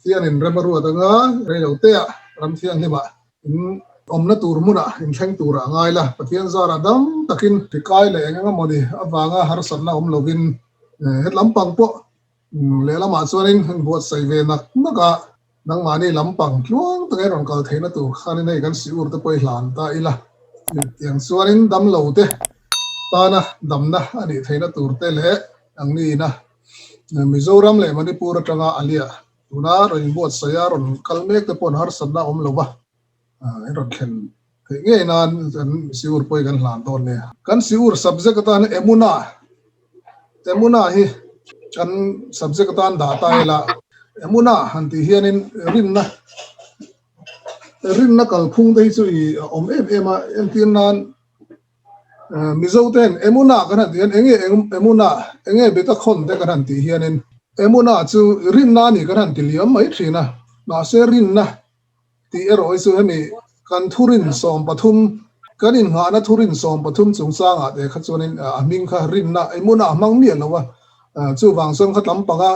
thian in remaru atanga reilote a ram thian hima in omna turmuna in thleng tura ngai la pathian zara dam takin tikai le enga moni awanga har sanna login het lampang po le lama chuanin buat sai ve nak naka nang mani lampang tluang tangai ron kal theina tur khani nei kan siur te poi hlan ta ila tiang chuanin dam lo te ta na damna ani theina tur te le angni na Mizoram le Manipur atanga alia tuna ron buat saya ron kalmek te pon har sanna loba ron khen nge nan siur poi kan hlan ton ne kan siur subject tan emuna hi kan subject tan data ila emuna hanti hianin rinna kal phung dei chu I om ema entin nan mizoten emuna kan tian emuna enge beta khon te kan ti hianin emuna chu rinna ni kan tiliam mai thina na se rinna ti eroi chu hemi kan thurin som pathum kanin nga na thurin som pathum chungsanga te khachuanin aming kha rinna emuna mang mi lawa chu wangsong khatlam panga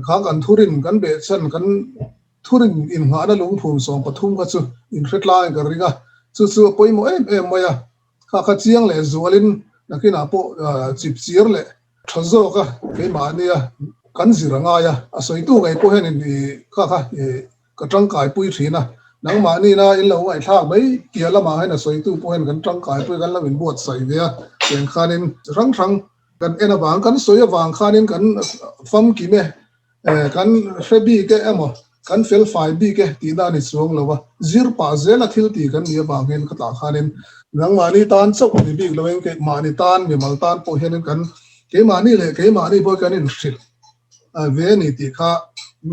kha kan thurin kan be chan kan thurin in nga na lung phum som pathum kha chu in hretla ka ringa chu poimo moya kha chiang le zualin nakina po chip chiar le thozo ka ke mania kan ziranga ya asoi tu ngai po hen ni kha ka tang kai pui thina nang mani na in lo ai thak mai kiala ma hen asoi tu po hen kan tang kai pui kan la win buat sai dia ken khanin rang kan ena bang kan soya wang khanin kan fam ki me kan febi ke emo kan fel fai bi ke ti da ni chuang lowa zir pa zela thil ti kan ni bang hen ka ta khanin nang mani tan chok ni bi loeng ke mani tan mi mal tan po hen kan ke mani po kan in shil ve ni ti kha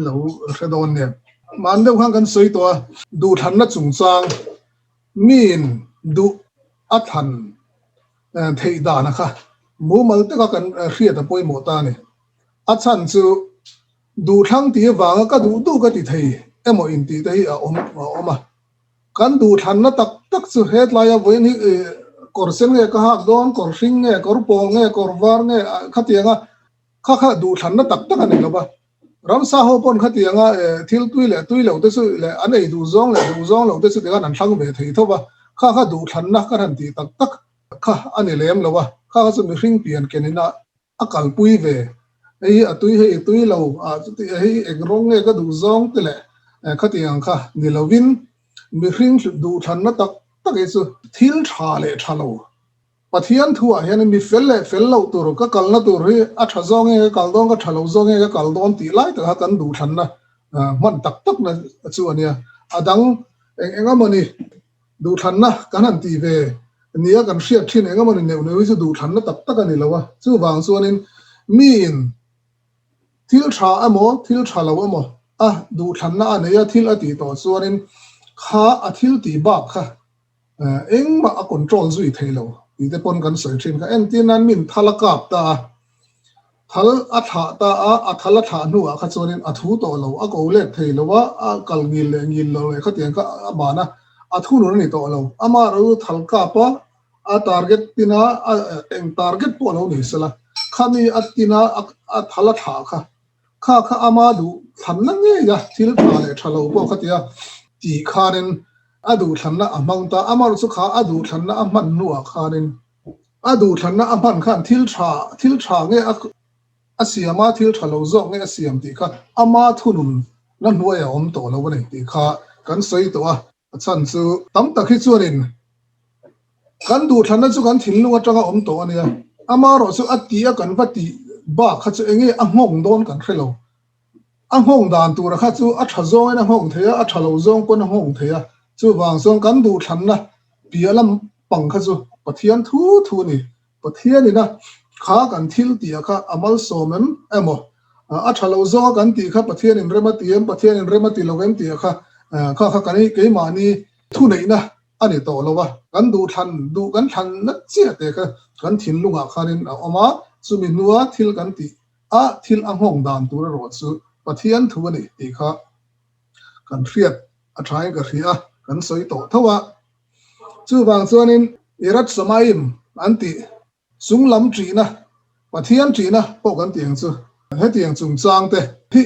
lo redon ne man deuh hang kan soi to du than na chung chang min du a than thei da na kha mu mal te ka kan hriat a poi mo ta ni a chan chu du thang ti wanga ka du ka ti thei emo in ti te a oma kan du than na tak chu het la ya voi ni kor sen nge ka hak don kor hring nge kor pol nge kor var nge khatianga kha du than na tak ani loba ram sa ho pon khatianga thil tui lo te su le anei du zong lo te su te kan an thlang ve thei thoba kha du than na ka ran ti tak kha ani lem lowa kha chu mi hring pian kenina akal pui ve ei tui lo ei egrong nge ka du zong te le khatiang kha ni lovin mi hring du than na tak e chu thil tha le thalo pathian thua hian mi fel lo tur ka kalna tur hi a tha zong nge kal dong ka thalo zong nge ka kal don ti lai ta kan du than na man tak na chu ania adang engamani du than na kan an ti ve nia kan hriat thin engamani neu chu du than na tak ani lawa chu wang chuanin min thil tha lo amo du than na ania thil ati to chuanin kha a thil ti ba kha engma a control zui theilo ite pon kan soi thin ka en tin an min thalakap ta thal a tha ta a thala tha nu a kha chuanin a thu to lo a ko le theilowa a kal ngil lo le khatiang ka amana a thu nu ni to lo ama ro thalka pa a target tina eng target po lo ni sala khami atina a thala tha kha ama du than na nge ya thil tha le thalo po khatia ti khanen adu thanna amang ta amar chu kha adu thanna aman nuwa khanin adu thanna aman khan thil tha nge asiama thil thalo zo nge asiam ti kha ama thunun na nuaya om to lo bane ti kha kan soi to a chan chu tam takhi chuanin kan du thanna chu kan thil lunga tanga om to ania ama ro chu atia kan vati ba kha chu enge angong don kan hrelo angong dan tur kha chu a tha zong na hong theya a thalo zong kon hong theya chu wang song kan du thanna pialam pang kha chu pathian thu ni pathian ina kha kan thil ti kha amal somen emo a thalo zong kan ti kha pathian in remati lovem ti kha kan ke mani thu nei na ani to lowa kan du kan than na che te kha kan thin lunga khanin oma chumi nuwa thil kan ti a thil angong dan tur ro chu pathian thu ni ti kha kan hriat a thai ka hria kan soi to thawa chu wang chuanin irat samaim anti sunglam trina pathian trina po kan tiang chu he tiang chung chang te phi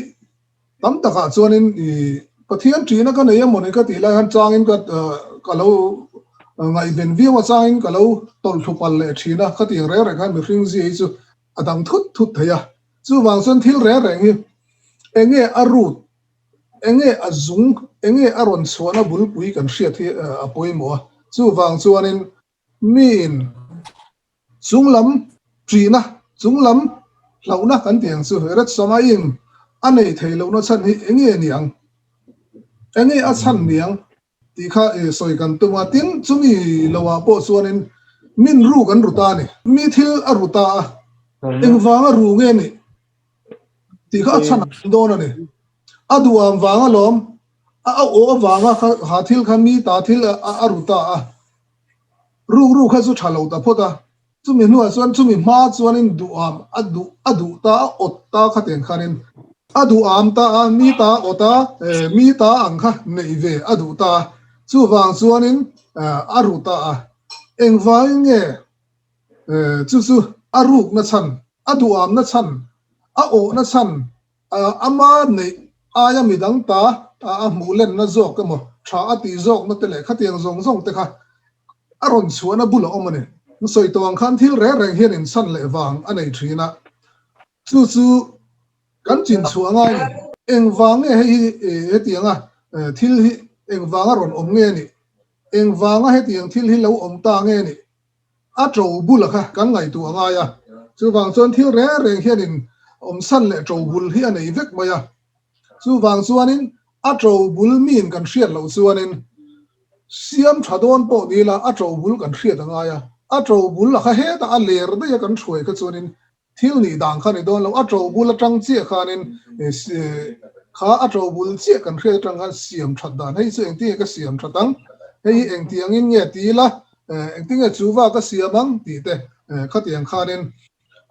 tam taka chuanin I pathian trina ka nei amoni ka ti lai han changin ka lo ngai ben viwa changin ka lo tol thupal le thina ka ti re re kan mi hring ji chu adang thut thaya chu wang son thil re re hi enge arut enge azung enge aron chuana bul pui kan hriat hi apoi mo chu wang chuanin min chunglam trina chunglam launa kan tiang chu ret samain anei theilo na chan hi enge niang enge a chan niang ti kha soi kan tunga tin chumi lawa po chuanin min ru kan ruta ni mi thil a ruta engwanga ru nge ni ti kha chan dona ni aduam wanga lom a o wanga ha thil kha mi ta thil a ruta ru kha chu thalo ta phota chumi nuwa chuan chumi ma chuanin duam adu ta otta kha ten khanin adu am ta mi ta ota mi ta ang kha nei ve adu ta chu wang chuanin aruta engwang nge chu aruk na chan adu am na chan a o na chan ama nei aya midang ta a mulen na zok ka mo tha ati zok na tele khatiang zong te kha aron chuana bula omane soi tawang khan thil re reng hian in san le wang anei thina chu kan chin chuanga ni engwang nge he tianga thil hi engwang ron om nge ni engwang he tiang thil hi lo om ta nge ni a tro bula kha kan ngai tu anga ya chu wang chon thil re reng hian in om san le tro bul hi anei vek maya chu wang chuanin a tro bul min kan hriat lo chuanin siam thadon po ni la a tro bul kan hriat anga ya a tro bul la kha he ta a ler da ya kan thruai ka chuanin thil ni dang kha ni don lo a tro bul atang che khanin kha a tro bul che kan hriat tang kha siam that dan hei chu eng ti ka siam thatang hei eng tiang in nge ti la eng tinga chuwa ka siamang ti te khatiang khanin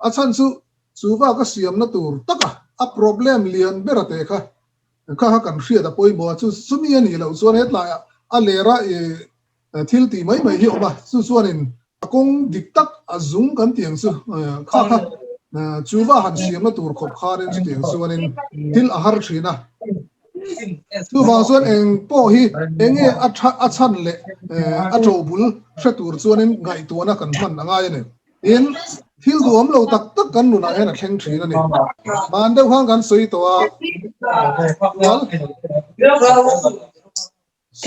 a chan chu chuwa ka siam na tur taka a problem lian berate kha kan hriat a poi bo chu sumi ani lo chuan het la a lera thil ti mai hi oma chu chuanin akong diktak azung kan tiang chu kha chuwa han siam na tur khop kharin chu tiang chuanin thil a har thina chu wang chuan eng po hi enge a chan le a tro bul hretur chuanin ngai tuana kan man anga ne in thil duam lo tak kan nu na hena thleng thina ni man deuh khang kan soi to a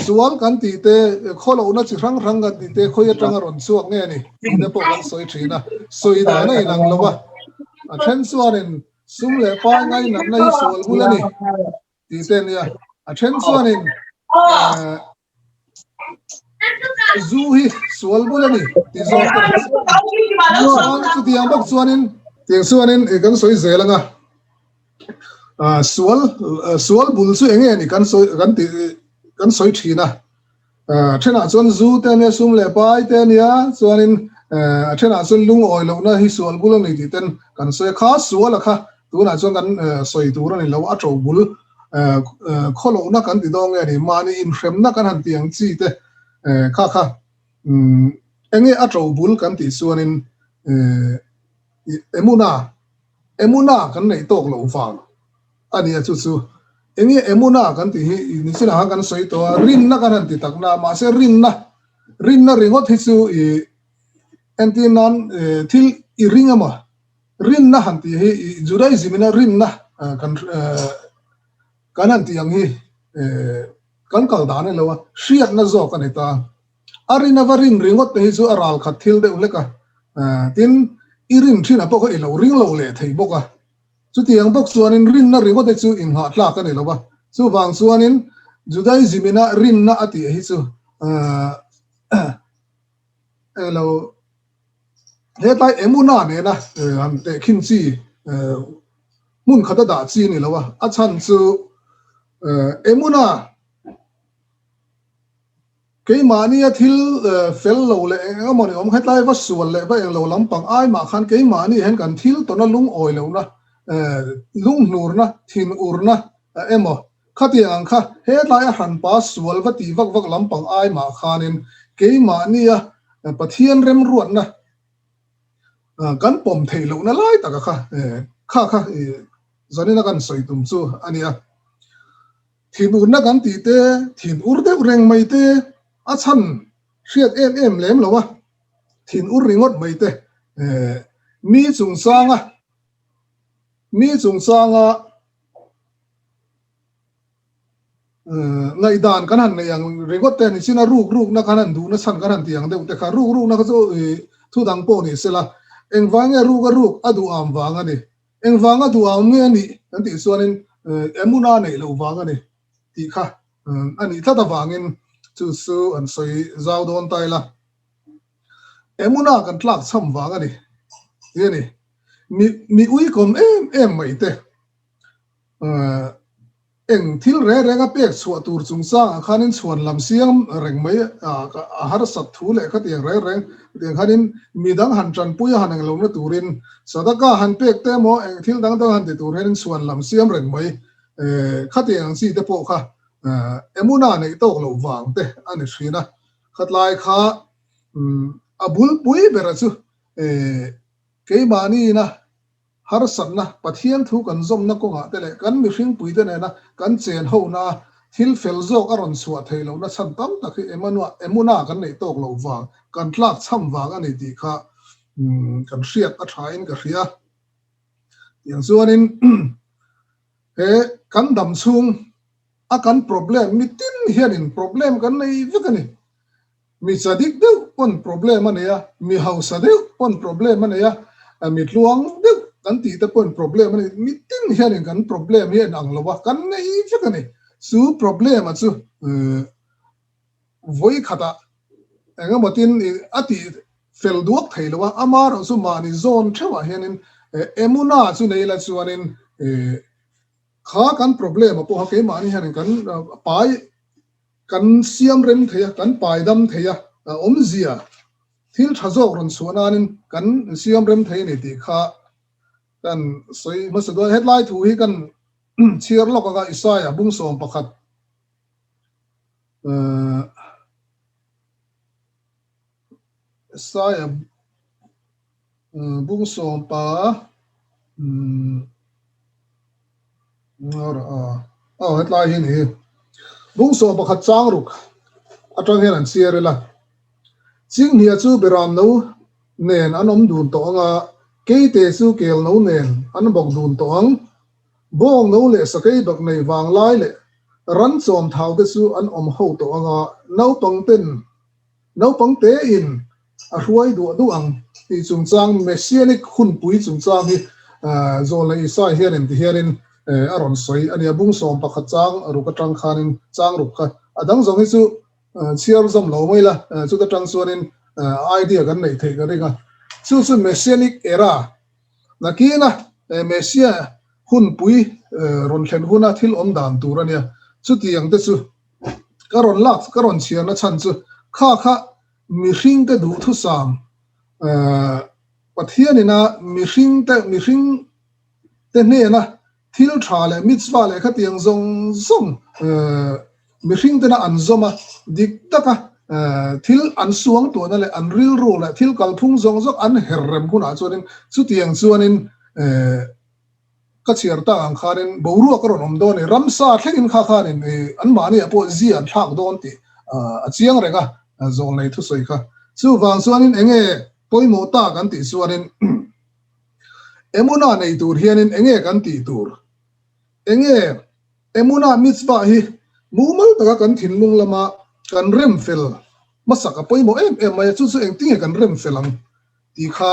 sual kan ti te kholo na chi rang kan ti te khoya tanga ron chuak nge ni ne po kan soi thina soi da na inang lowa a then suanin sum le pa ngai na na hi sual bulani ti te nia a then suanin zu hi sual bulani ti zo sual chu ti ang bak chuanin tiang suanin kan soi zelanga sual bul chu enge ni kan soi kan soi thina thena chon zu te ne sum le pai te nia chuanin thena chon lung oi lo na hi sual bul ni ti ten kan soi kha sual kha tu na chon kan soi tu ran lo a tro bul kholo na kan ti dong ni mani in hrem na kan han tiang chi te kha enge a tro bul kan ti chuanin emuna kan nei tok lo wang ani a chu enge emuna kan ti hi ni sina ha kan soi to rin na kan ti tak na ma se rin na ringot hi chu anti nan thil I ring ama rin na han ti hi judaism na rin na kan han ti ang hi kan kal da ne lo hriat na zo kan ta arina varin ringot te hi chu aral khat thil de uleka tin irin thina po ko ilo ring lo le thei boka chu tiang bok chuanin rin na ringot te chu in ha tla kan lo ba chu wang chuanin judaism na rin na ati hi chu elo he tai emuna ne na am te khin chi mun khata da chi ni lo wa a chan chu emuna ke mani a thil fel lo le amoni om khatlai va sual le ba eng lo lampang ai ma khan ke mani hen kan thil to na lung oi lo na lung nur na thin ur na emo khati ang kha he lai han pa sual va ti vak lampang ai ma khanin ke mani a pathian rem ruat na kan pom thei lo na lai ta kha zanina kan soi tum chu ania thin ur na kan ti te thin ur de reng mai te a chan riat em lem lo wa thin ur ringot mai te mi chung sanga ngai dan kan han yang ringot te ni sina ruk na kan han du na san kan han tiang de te kha ruk na ka zo thu dang po ni sela eng wanga ruk adu am wanga ni eng wanga du am nge ni an ti suanin emuna nei lo wanga ni ti kha ani thata wangin chu su an soi zau don tai la emuna kan tlak cham wanga ni ye ni mi ui kom em mai te eng thil re ga pek chua tur chung sa khanin chuan lam siam reng mai a har sat thu le kha tiang re tiang khanin midang han tran pui han ang lo na turin sadaka han pek te mo eng thil dang han ti tur hen chuan lam siam reng mai kha tiang si te po kha emuna nei tok lo wang te ani thrina khatlai kha abul pui bera chu ke mani na har sat na pathian thu kan zom na ko nga te le kan mi hring pui te ne na kan chen ho na thil fel zok aron suwa thei lo na chan tam tak emuna kan nei tok lo wang kan tlak cham wang ani ti kha kan hriat a thain ka hria yang chuanin he kan dam chung a kan problem mi tin hianin problem kan nei vekani mi chadik de pon problem ania mi hausa de pon problem ania mi tluang de kan ti te pon problem ani mi tin hianin kan problem hian ang lowa kan nei vekani su problem a chu voi khata anga matin ati fel duak theilowa amar su mani zone thewa hianin emuna chu nei la chuanin kha kan problem po ha ke mani hianin kan pai kan siam rem theya kan pai dam theya omzia thil thazok ron suananin kan siam rem thei ni ti kha kan soi masado headline thu hi kan chiar loka isaya bung som pakhat isaya bung som pa headline hi ni bung som pakhat chang ruk atang hian an chiarela ching hnia chu beram no nen anom dun to anga keite su kel no nen an bok dun to ang bong no le sakai bak nei wang lai le ran chom thau te su an om ho to anga no pang te in a ruai du ang ti chung chang messianic hun pui chung chang hi zo lai sai hianin ti hianin aron soi ania bung som pakhat chang ru ka tang khanin chang ru kha adang zong hi chu chiar zom lo mai la chu ta tang chuanin idea kan nei thei ka ringa chu messianic era nakina messia hun pui ron thlen huna thil om dan turania chu tiang te chu karon chiana chan chu kha mi hring te du thu sam pathianina mi hring te ne na thil tha le mitzwa le kha tiang zong mi hring te na an zoma dik taka thil an suang to na le an ril ro la thil kalphung zong zok an herrem kuna chuanin chu tiang chuanin ka chiar ta ang khanin boru ka ron om do ni ramsa thlekin kha khanin an mani apo zian thak don ti a chiang renga zong nei thu soi kha chu wang chuanin enge poimo ta kan ti chuanin emuna nei tur hianin enge kan ti tur enge emuna mitzwa hi mumal ta kan thinlung lama kan rem fel masaka poimo mai chu eng tinge kan rem felang ti kha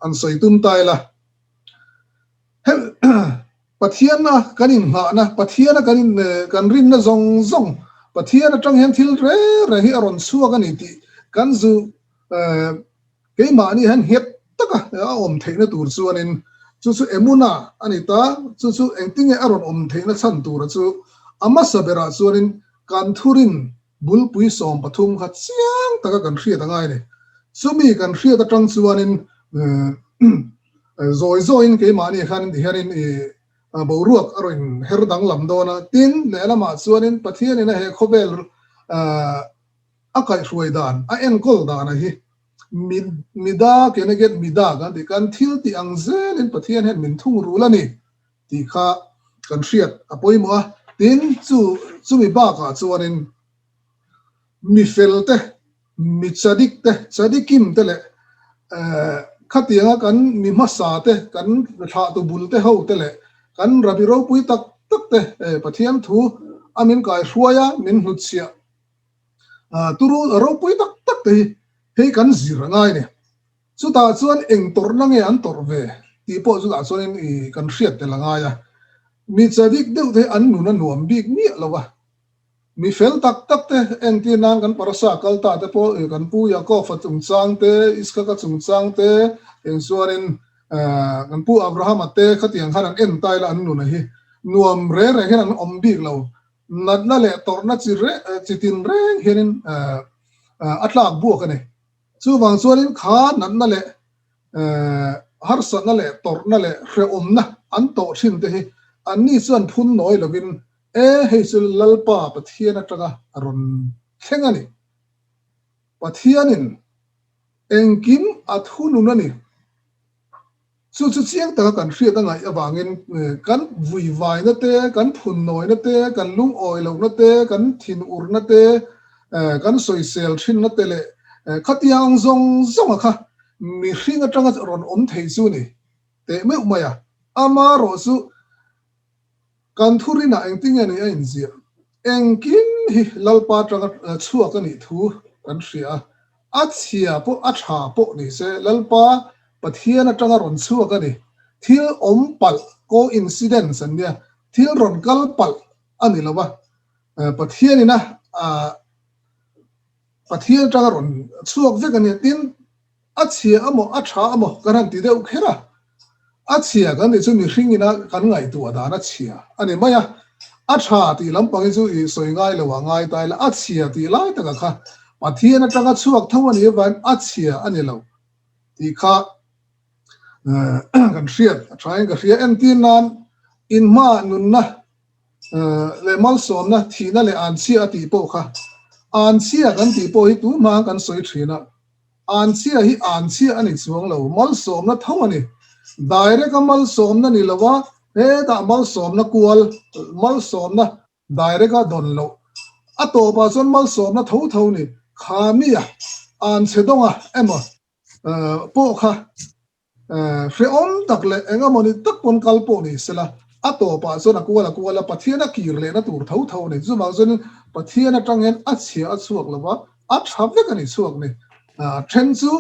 an soi tum tai la pathiana kanin ha na pathiana kanin kan rin na zong pathiana tang hen thil re hi aron suwa kan ti kan zu ke mani han het taka om theina tur chuanin chu emuna anita chu engtinge aron om theina chan tur chu ama sabera chuanin kan thurin bulpui som pathum kha chiang taka kan hria tangai ni sumi kan hria ta tang chuanin zoin ke mani khan di harin boruak aroin herdang lam dona tin lelama chuanin pathian ina he khobel akai hruaidan a enkol dana hi mida keneget mida kan ti kan thil ti angzel in pathian hen min thung rulani ti kha kan hriat apoimo tin chu mi ba ka chuanin mi felte mi chadikim te le khatianga kan mi masa te kan tha tu bul te ho te le kan rabiro pui tak te pathian thu amin kai hruaya min hnuchia turu ro pui tak te he kan zir ngai ne chu ta chuan eng tor na nge an tor ve ti po chu ta chuan in kan hriat te langa ya mi chadik deuh te an nu na nuam bik mi lawa mi fel tak te eng ti nan kan parasa kal ta te po kan pu ya ko fa chung chang te iska ka chung chang te eng chuan in kan pu abraham ate khatiang khan an en tai la an nu na hi nuam re hen an om bik lo nat na le tor na chi tin re hianin atlak buak ani chu wang chuan in kha nat na le har sa na le tor na le hre om na an to thin te hi an ni chuan phun noi lovin hei chu lalpa pathian atanga aron thlengani pathianin engkim athunu nani chu chiang ta kan hriat anga awangin kan vui vai na te kan phun noi na te kan lung oi lo na te kan thin ur na te kan soi sel thin na te le khatiang zong kha mi hring atanga ron om thei chu ni te me umaya ama ro chu kan thurina engting ani a inzia engkim hi lalpa tanga chuak ani thu kan hria achia po atha po ni se lalpa pathian atanga ron chuak ani thil om pal coincidence an nia thil ron kal pal ani lawa pathian ina pathian atanga ron chuak vek ani tin achia amo atha amo kan ti deuh khera achia kan ni chu mi hringina kan ngai tu adana chia ani maya atha ti lampang chu I soi ngai lo ngai tai la achia ti lai taka kha pathian atanga chuak thawani van achia ani lo ti kha kan hriat trying ka hria en tin nan in ma nun na le mal som na thina le an chia ti po kha an chia kan ti po hi tu ma kan soi thina an chia hi an chia ani chuang lo mal som na thawani direct mal som na ni lawa he da mal som na kual mal som na direct a don lo ato pa son mal som na tho ni khami ya an chedonga emo po kha freon takle enga moni tak pon kalpo ni sela ato pa son kuala pathiana kirle na tur tho ni zu ma zon pathiana tangen achia achuak lawa a thavle kani chuak ni then chu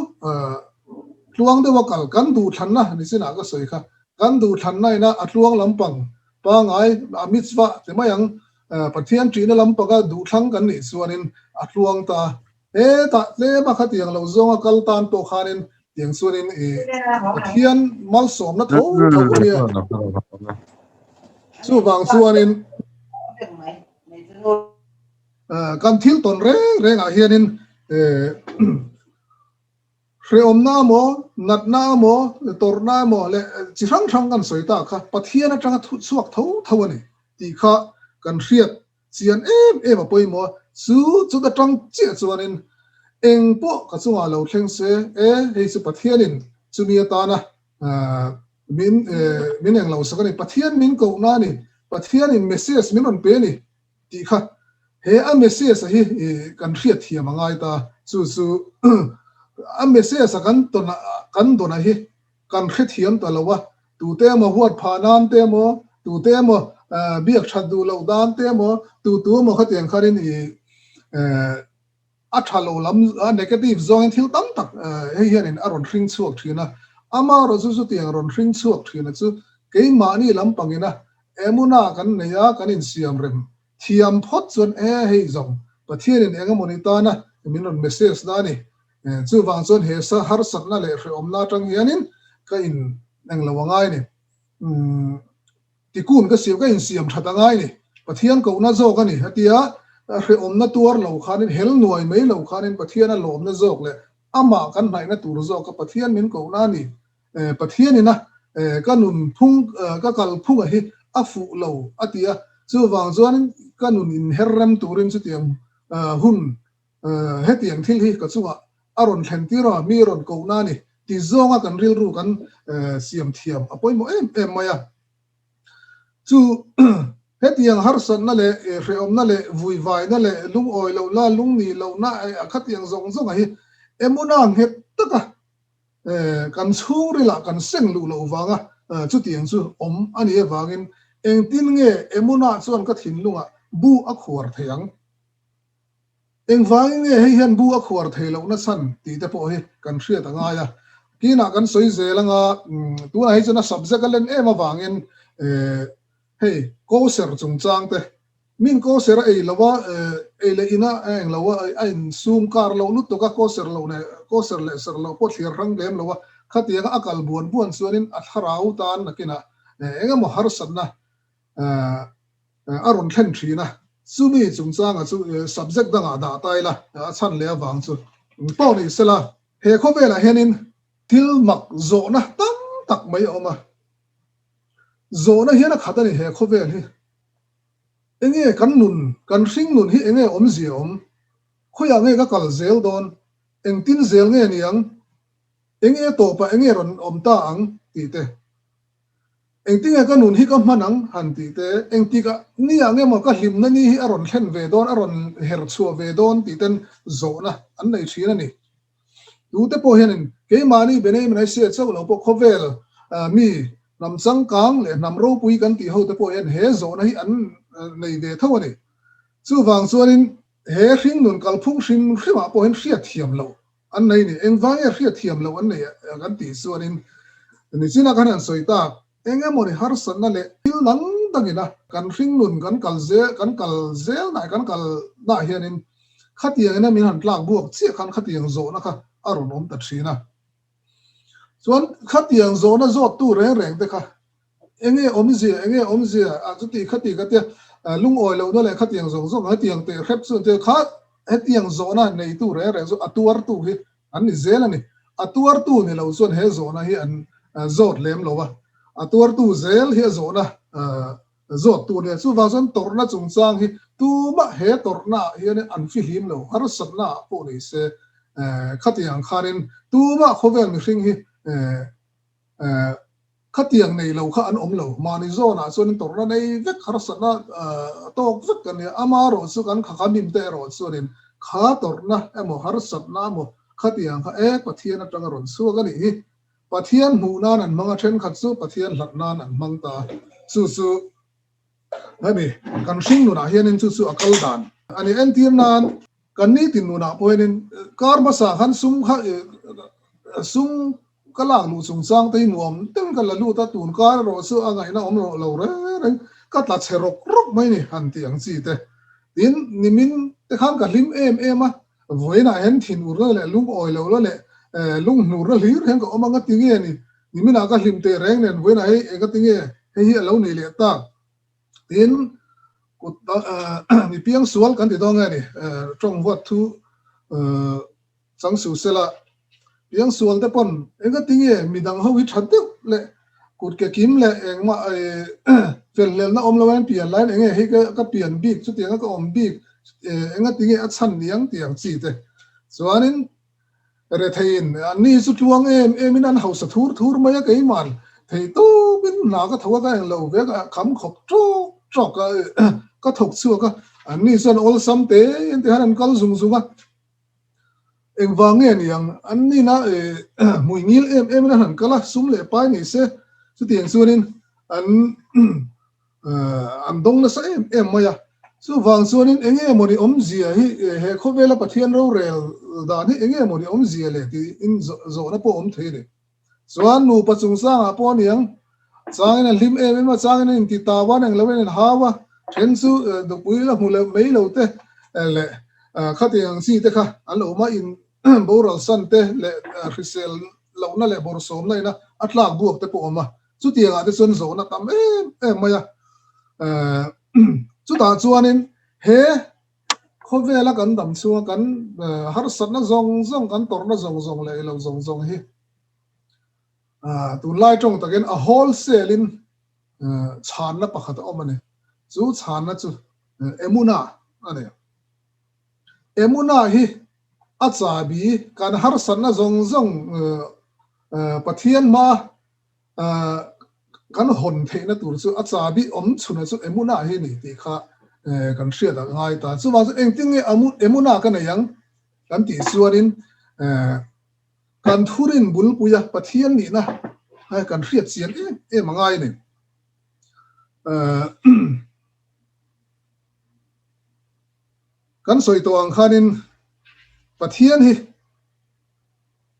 tluang de wakal kan du thanna ni sina ka soi kha kan du thanna ina atluang lampang pa ngai mitzwa te mayang pathian trina lampanga du thlang kan ni chuanin atluang ta ta le ma khatiang lo zonga kal tan to khanin tiang chuanin pathian mal som na tho ni chu wang chuanin kan thil ton re nga hianin hreom na mo nat na mo tor na mo le chi rang kan soi ta kha pathian atanga chuak tho ani ti kha kan hriat chian em apoi mo chu ka tang che chuanin eng po ka chunga lo thleng se hei chu pathianin chumi ta na min eng lo sakani pathian min ko na ni pathianin message min on pe ni ti kha he a message hi kan hriat thiam angai ta chu a message kan dona hi kan hret hiam ta lawa tu te mo huat phanan te mo tu te mo biak thadu lo dan te mo tu mo khatiang kharin a thalo lam negative zone thil tam tak hianin aron hring chuak thina ama ro chu tiang ron hring chuak thina chu ke ma ni lam pangina emuna kan neya kan in siam rem thiam phot chon hei zong pathianin enga monita na min message na ni chu wang chon he sa har sak na le hre om na tang hianin ka in nang lawangai ni tikun ka siam ka in siam thata ngai ni pathian ko na zo ka ni hatia hre om na tuar lo khanin hel nuai mai lo khanin pathian a lom na zok le ama kan nai na tur zo ka pathian min ko na ni pathian ina kanun phung ka kal phung hi a fu lo atia chu wang chuan kanun in herram turin chu tiam hun hetiang thil hi ka chunga aron thlen tira mi ron ko na ni ti zonga kan ril ru kan siam thiam apoi mo em maya chu hết tiếng har san na le re om na le vui vai na le lung oi lo la lung ni lo na khat tiếng zong zong hi emuna het taka kan chung ri la kan seng lu lo wanga chu tiếng chu om ani wangin eng tin nge emuna chuan ka thin lunga bu a khwar theyang eng wangin nge hei hian bu a khwar thei lo na san ti te po hi kan hriat anga ya kina kan soi zelanga tu na hi chuna subject alen ema wangin hei ko ser chung chang te min ko ser ei lawa ei le ina eng lawa ein zoom kar lo lut to ka ko ser lo ne ko ser le ser lo po thir rang lem lawa khatia ka akal buan buan chuanin a tharau tan nakina enga mo har sanna aron thlen thina chumi chung chang a chu subject danga da tai la chan le awang chu po ni sela he kho vela henin til mak zo na tam tak mai oma zo na hian a khatani he kho vel hi enge kan nun kan hring nun hi enge om zi om khoya nge ka kal zel don eng tin zel nge niang enge to pa enge ron om ta ang ti te eng tinga ka nun hi ka manang han ti te eng ti ka ni ange mo ka him na ni hi aron thlen ve don aron her chua ve don ti ten zo na an nei thina ni tu te po hianin ke mani benei menai se chau lo po khovel mi nam chang kang le nam ro pui kan ti ho te po hian he zo na hi an nei ve tho ani chu wang chuanin he hring nun kal phung hring hriwa po hian hriat thiam lo an nei ni eng wang e hriat thiam lo an nei kan ti chuanin ni china kan an soita enge mori har san na le til nang dangina kan hring nun kan kal zel nai kan kal na hianin khatiang na min han tlak buak chi khan khatiang zo na kha aron om ta thina chuan khatiang zo na zo tu reng reng te kha enge omzi a chuti khati ka te lung oi lo na le khatiang zo zo khatiang te khep chu te kha hetiang zo na nei tu reng reng zo atuar tu hi an ni zel ani atuar tu ni lo chuan he zo na hi an zot lem lo wa atuar tu zel hi zo na zot tu ne chu wa zon torna chung chang hi tu ma he torna hi ne an fi him lo har sabna po ni se khatiang kharin tu ma khovel mi hring hi khatiang nei lo kha an om lo mani zona chuan torna nei vek har sabna tok vek kan ama ro chu kan kha min te ro chuanin kha torna emo har sabna mo khatiang kha pathian atang ron chu ga ni pathian mu nan an manga then khat chu pathian hlat nan an mangta chu Nabi kan sing nu na hianin chu akal dan ani NTM nan kan ni tin nu na poinin kar masa han sum kala lu sung sang te nuam teng kala lu ta tun kar ro su angai na om lo re ka ta cherok rok mai ni han ti ang chi te tin nimin te khan ka lim em a voina hen thin ur le lung oi lo le lung nur le hir hen ko omanga tinge ni nimina ka lim te reng nen voina he e ka tinge he hi lo ni le ta tin mi piang sual kan ti dong ani trong wat thu chang su sela piang sual te pon enga tinge mi dang ho wi that le kut ke kim le eng ma fel le na om lawan pian line enge he ka pian bik chu tiang ka om bik enga tinge a chan niang tiang chi te chuanin re thein ani chu tuang em in an house thur maya kai man thei to bin na ka thawa ka lo ve ka kham khop tro ka thok chu ka ani son all samte in te han kal zung zunga eng wange ni yang ani na mui ngil em na han kala sum le pai ni se chu tiang chuanin an dong na sa em maya chu wang chuanin enge moni om zia hi he khovela pathian ro rel da ni enge moni om zia le ti in zo na po om thei le chuan nu pa chung sang a po niang changin lim ma changin in ti tawan ang lawen hawa then chu do pui la mule mei lo te le khatiang si te kha alo ma in boral san te le risel lo na le bor som na ina atla buak te po ma chu tianga te sun zo na tam em maya chu ta chuanin he khovela kan dam chuang kan har sat na zong kan tor na zong le lo zong hi tu lai trong takin a wholesale in chan na pakhat omane chu chan na chu emuna ane emuna hi acha bi kan har san na zong pathian ma kan hon the na tur chu achabi chuna chu emuna hi ni ti kha kan hria da ngai ta chu wa eng ting emuna kan yang kan ti suanin kan thurin bul puya pathian ni na hai kan hriat chian mangai ni kan soi to ang khanin pathian hi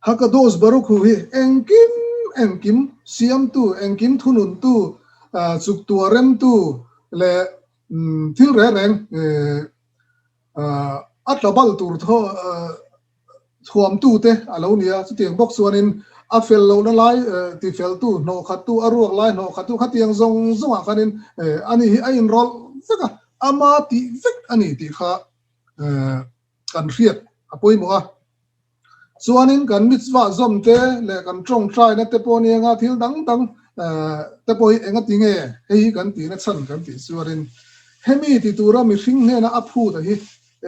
hakados baruk hu hi engkim siam tu engkim thunun tu chuk tuarem tu le thil re reng atlabal tur tho thuam tu te alonia chutiang bok suanin a fel lo na lai ti fel tu no khat tu aruak lai no khat tu khatiang zong zonga khanin ani hi a in rol saka ama ti vek ani ti kha kan hriat apoi moa chuanin kan mitzwa zom te le kan trong trai na te pawh anga thil dang te pawh hi enga tinge hei kan ti na chan kan ti chuanin hemi ti tura mi hring hne na a phu ta hi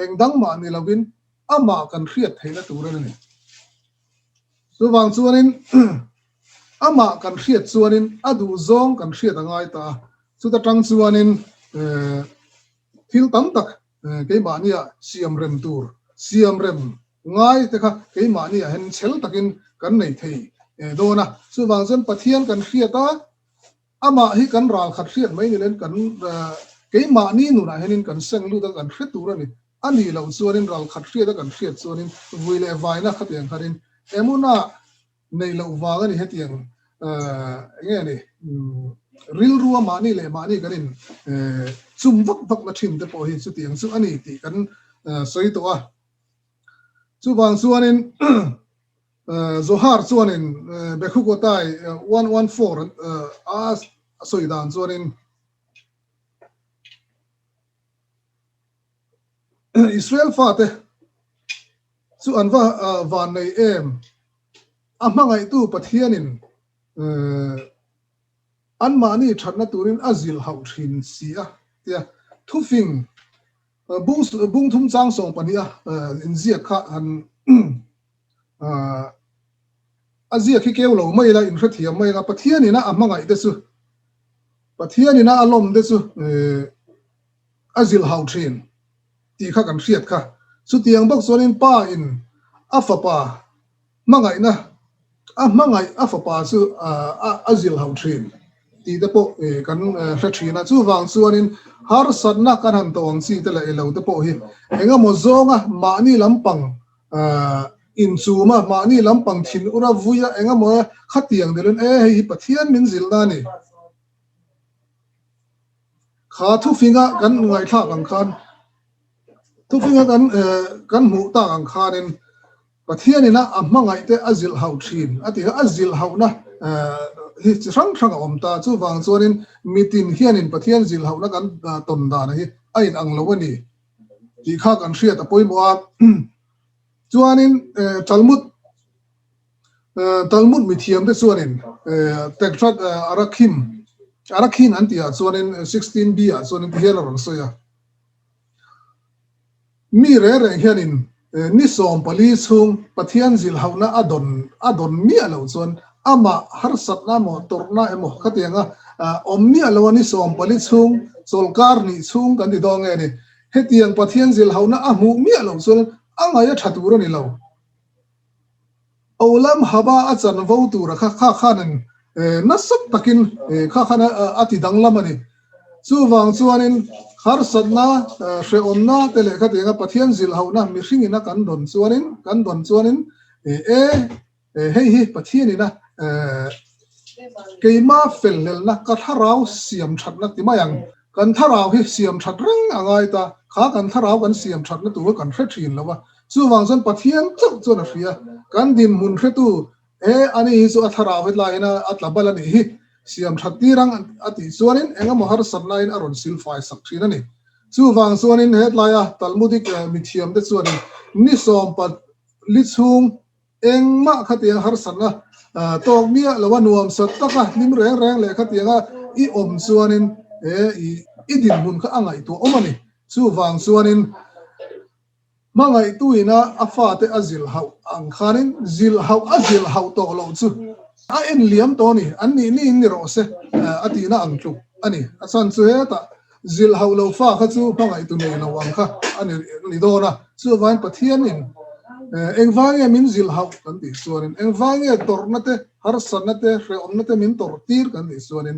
eng dang ma ni lovin ama kan hriat theina tura ni chuwang chuanin ama kan hriat chuanin adu zong kan hriat angai ta chuta tang chuanin thil tam tak ke mania siam rem tur siam rem ngai te kha ke mania hen chel takin kan nei thei dona chuwang chen pathian kan hriata ama hi kan ral khat hriat mai ni len kan ke mani nu na henin kan seng lu da kan hriat tur ani ani lo chuanin ral khat hriat kan hriat chuanin vuile vaina khatiang kharin emuna nei lo waga ni hetiang nge ni ril ruwa mani le mani kanin chum vak na thin te pawh hi chu tiang chu ani ti kan soi to a chuwang chuanin zohar chuanin bekhuko tai 114 a soi dan chuanin Israel fa te chu anwa van nei em amangai tu pathianin an mani thatna turin azil hau thin sia tia thufing bung thum chang song pania inzia kha an azia khi keulo mai la in hrethiam mai la pathianina amangai te chu pathianina alom te chu azil hau thin ti kha kan hriat kha chu tiang bok zonin pa in afapa mangai na mangai afapa chu azil hau thin ti te po kan hrethina chu wang chuanin har satna kan han tawang chi te la elo te po hi enga mo zonga mani lampang in chuma mani lampang thin ura vuya enga mo khatiang delun hi pathian min zilna ni kha thu finga kan ngai tha kan khan thu finga kan mu ta kan khanin pathianina amangai te azil hau thin ati azil hau na hi rang om ta chu wang chuanin mitin hianin pathian zil hau na kan ton da na hi ain ang lo ani ti kha kan hriat a poimwa chuanin talmud mithiam te chuanin tekrat arakhin antia chuanin 16b a chuanin hiala ron soya mi re hianin ni som pali chung pathian zil hau na adon mi alo chuan ama har satna mo torna emo khatianga omni alawani som pali chung solkar ni chung kan di dong e ni hetiang pathian zil hau na amu mi alo chuan angaya thatur ni lo olam haba achan vo tur kha khanan nasab takin kha khana ati danglamani chuwang chuanin har satna hre omna tele khatianga pathian zil hau na mi hringina kan don chuanin hi pathianina keima fellel na ka tharau siam thatna timayang kan tharau hi siam that reng angai ta kha kan tharau kan siam thatna tu kan hrethin lawa chuwang chon pathian chu na hria kan din mun hretu ani hi chu atharau he laina atlabal ani hi siam thati rang ati chuanin enga mohar satnain aron silfai sakthina ni chuwang chuanin he laya talmudik mithiam te chuanin ni som pat li chung engma khatia har sanga tok mia lawa nuam sat taka nim reng le khatia i om chuanin i din mun kha angai tu omani chuwang chuanin mangai tuina afa te azil hau ang khanin azil hau to lo chu a en liam to ni an ni ro se atina angtluk ani asan chu he ta zil haulo fa kha chu pangai tu nei lo ang kha ani ni do na chu van pathian in engwange min zil hau kan ti suanin engwange tornate har sanate re omnate min tortir kan ti suanin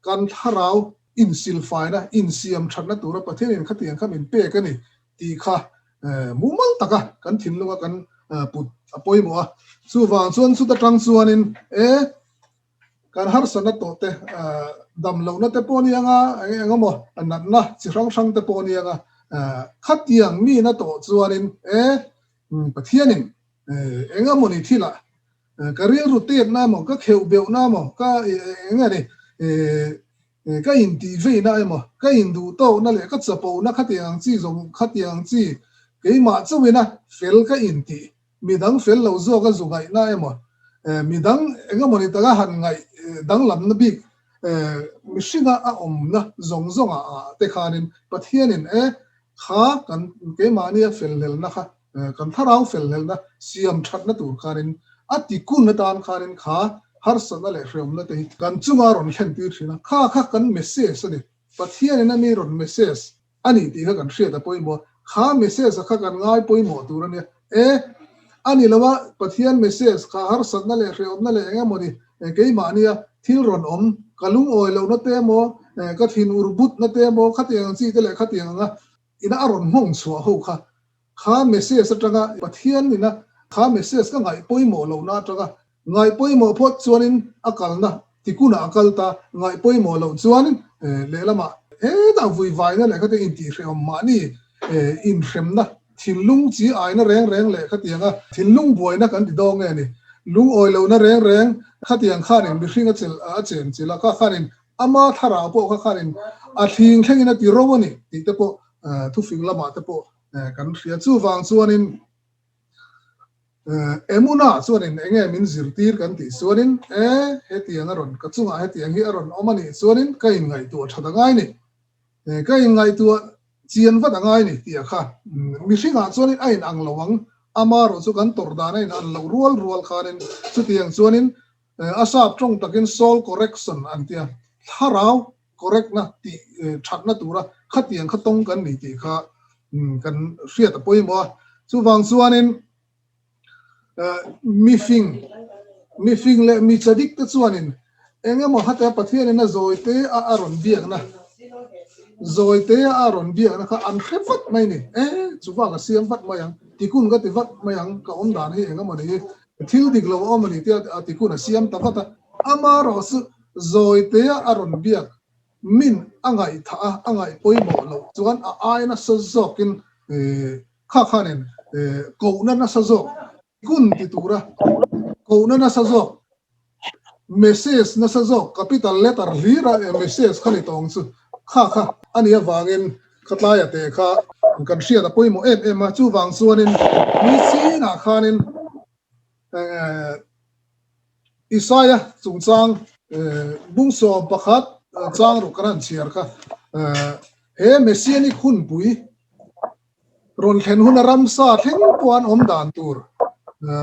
kan tharau in sil faina in siam thatna tura pathian in khatiang khamin pe kani ti kha mumal taka kan thinlunga kan put apoi mo chu wang chuan chu ta tang chuanin kan har sana to te dam lo na te poni anga engamo anat na chi rang rang te poni anga khatiang mi na to chuanin pathianin engamo ni thila career route na mo ka kheu beu na mo ka engani ka in ti ve na mo ka in du to na le ka chapo na khatiang chi zong khatiang chi ke ma chuwina fel ka in ti midang fel lo zo ka zungai na mo midang engamo ni taga han ngai dang lam na bik mishinga a om na zong zong a te khanin pathianin kha kan ke mani fel lel na kha kan tharau fel lel na siam that na tur khanin ati kun na tan khanin kha har sana le hrem na te kan chunga ron khen tir thina kha kan message ani pathianin ani ron message ani ti kha kan hria ta poimo kha message kha kan ngai poimo tur ani ani lawa pathian message kha har sana le hrem na le engamoni ke mania thil ron om kalung oi lo na te mo ka thin urbut na te mo khatiang chi te le khatiang nga ina aron mong chua ho kha message atanga pathian ina kha message ka ngai poimo lo na atanga ngai poimo phot chuanin akal na tikuna akal ta ngai poimo lo chuanin le lama da vui vai na le khate in ti hrem ma ni in hrem na thinlung chi ai na reng le khatianga thinlung boi na kan ti dong nge ni lung oi lo na reng khatiang khanin bi hringa chel a chen chila kha khanin ama thara po kha khanin a thing thengina ti rowani ti te po thu fing lama te po kan hria chu wang chuanin emuna chuanin enge min zirtir kan ti chuanin hetiang aron ka chunga hetiang hi aron omani chuanin kain ngai tu thada ngai ni kain ngai tu chian va dangai ni ti kha mi hringa chuanin ain ang lowang ama ro chu kan tor dana in an lo rual khanin chu tiang chuanin asap trong takin soul correction antia tharau correct na ti thatna tura khatiang khatong kan ni ti kha kan hria ta poimo chu wang chuanin mifing le mi chadik te chuanin engemaw hata pathian na zoite a aron biak na zoite a aron biak na kha an khefat mai ni chuwa ka siam vat mayang tikun ga ti vat mayang ka om dan hi engemaw ni thil dik lo om ni te tikun a siam ta vata ama ro su zoite a aron biak min angai tha angai poimo lo chuan a aina sa zokin kha khanen ko na sa zok kun ti tura ko na sa zok message na sa zok capital letter lira message khani tong chu kha ania wangin khatlaya te kha kan hria da poimo ma chu wang chuanin mi si na khanin Isaiah chungchang bungso pakhat chang ro karan chiar kha he messianic hun pui ron khen hun ram sa theng puan om dan tur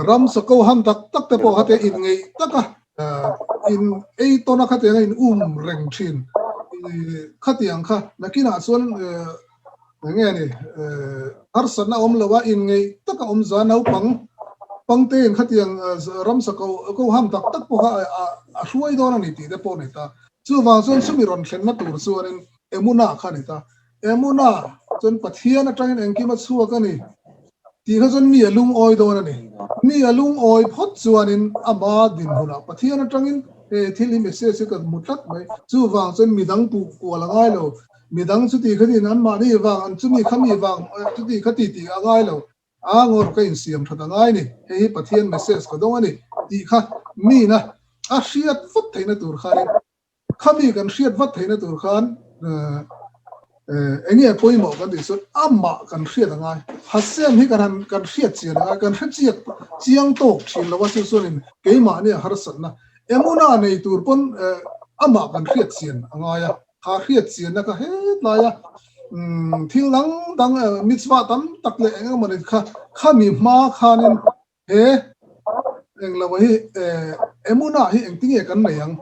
ram sako ham tak te po hate in ngei taka in ei tona khate in reng thin khatiang kha nakina chuan nge ni har sana om lawa in ngei taka om za nau pangte in khatiang ram sako ko ham tak po ha a hruai dona ni ti te po ni ta chu wang chuan sumi ron khen na tur chuan in emuna kha ni ta emuna chuan pathian atangin engkima chuwa ka ni ti kha chuan mi alung oi dona ni mi alung oi phot chuanin ama din huna pathian atangin thili message ka mutlak mai chu wang chuan midang pu kuala ngai lo midang chu ti khadin an ma ni wang an chumi khami wang chu ti khati ti angai lo angor ka in siam thada ngai ni hei pathian message ka dong ani ti kha mi na a hriat vat theina tur khanin khami kan hriat vat theina tur khan enge poimo kan ti chu amma kan hriat angai hasem hi kan hriat chian angai kan hriat chiang tok thin lawa chu chuanin keima ni har sanna emuna nei tur pon amma kan hriat chian angaya kha hriat chian na ka he laya thil lang dang mitzwa tam takle engamani kha mi ma khanin he englawa hi emuna hi engtinge kan meyang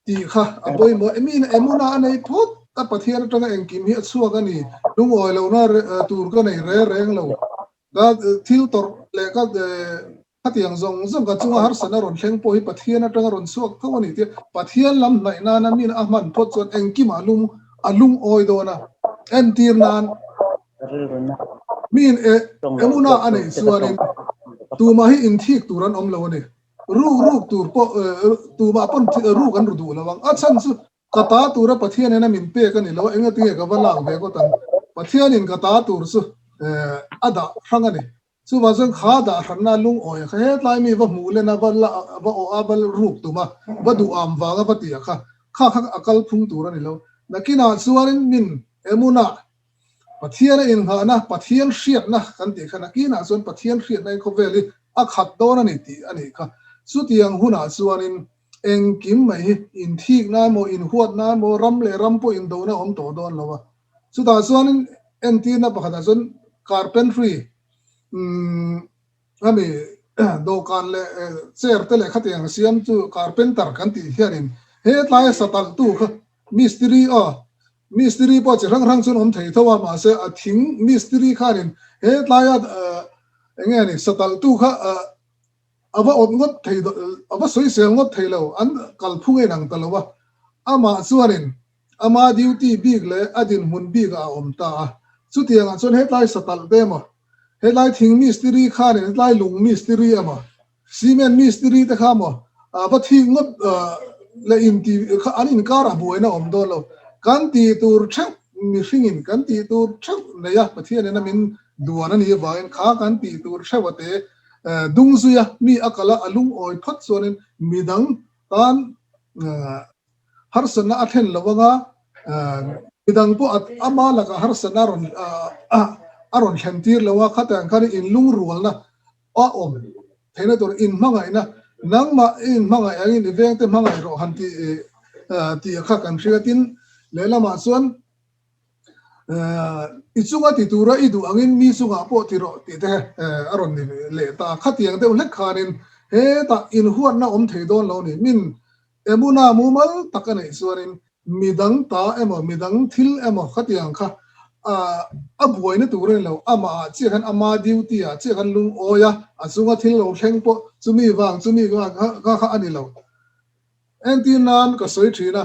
ตีค่ะอบอยมัวมีนมุนาในพดตัปเทียนตรงเองกิมเฮียชัวกันนี่ลุงออยเราน่าตูร์กันในเร่งเราก็ทิลตอร์เล็กก็พัดยังซงก็จังหาสนารอนเชงพอฮีปะเทียนตรงรอนชัวก็วันนี้ที่ปะเทียนลำไหนนามีนอามันพดส่วนเองกิมาลุงออยโดนะเอ็นทีนานมีนมุนาอันนี้ส่วนนี้ตัวมาให้อินทิกตูรันอมเราเนี่ยรูตูร์ปอตัวมาปนรูกันรูดูแล้ววังอัดสันสุกตาตูระปะเทียนเนี่ยมินเปกันนี่แล้วเอ็งตีกับวันหลังเบก็ตันปะเทียนินกตาตูร์สุอดาฟังกันนี่สุว่าซึ่งขาดาขันนาลุงอ๋อยเฮ้ยไลมีว่ามูเลนะว่าละว่าอาบัลรูปตัวมาว่าดูอามวางกับปะเตียค่ะข้าอักลพุ่งตูระนี่แล้วนักกินาส่วนมินมุนาปะเทียนอินหานะปะเทียนเสียดนะกันตีขณะกินาส่วนปะเทียนเสียดในคเวลีอักขัดโดนนี่ตีอันนี้ค่ะสุดยังหุ่นส่วนเองกิมไม่อินทีกนะโมอินหัวนะโมรำเลรำปอินโดนะอมโตโดนแล้ววะสุดท้ายส่วนเอ็นทีนะปะขณะส่วนคาร์เพนทรีอันนี้โดกันเลยเซอร์เตเลขัดยังเสียมจูคาร์เพนเตอร์กันตีเฮียนินเฮ้ยไล่สตัลตู้ค่ะมิสตรีมิสตรีพอจะรังส่วนอมไทยทว่ามาเสียทิ้งมิสตรีข้านินเฮ้ยไล่ยังไงนี่สตัลตู้ค่ะอาว่าอดงดไทยอาว่าสวยเสียงงดไทยแล้วอันกัลพุ่งไอ้หนังตลอดว่าอามาส่วนนี้อามาดิวตี้บิ๊กเลยอดินมุนบิ๊กอาอมตาสุดที่ยังส่วนเฮ็ดไล่สตัลเดมเฮ็ดไล่ทิ้งมิสตรีข้าเนี่ยเฮ็ดไล่ลุงมิสตรีอะมาซีเมนต์มิสตรีตะข้ามาว่าทิ้งงดเลยอินทีอันนี้การะบวยนะอมโดนแล้วกันตีตูร์เช็คมีสิ่งอินกันตีตูร์เช็คเนี่ยประเทศเนี่ยนะมินดูอันนี้ว่าเองข้ากันตีตูร์เช็คว่าเตดุงซุยมีอักละอลุงออยพัดส่วนมีดังตานฮาร์สนาอัทเฮนละวงมีดังพวกอามาละก็ฮาร์สนารอนเชนตีร์ละว่าขัดแต่งกันอินลุงรัวนะอ้อมเท่านั้นตัวอินมังไงนะนังมาอินมังไงอันนี้เวียงเต็มมังไงรอหันที่ข้ากันเชื่อตินเลละมาส่วนอิสุงาติตูระอิดูอังอินมีสุงาปอติโรติเตอารอนนี่เลตาขัดยังเตอุเล็กขานินเฮตาอินหัวน่าอมเทดอนเรานี่มินมุนามูมัลตะกันไอส่วนนี้มีดังตามีดังทิลขัดยังค่ะบวยนี่ตัวเรื่องเรามาเจ้ากันมาดิวตี้เจ้ากันลุงโอยสุงาทิลเราเชงปอจุมีวางก็อันนี้เราเอ็นตีนานก็สวยทีนะ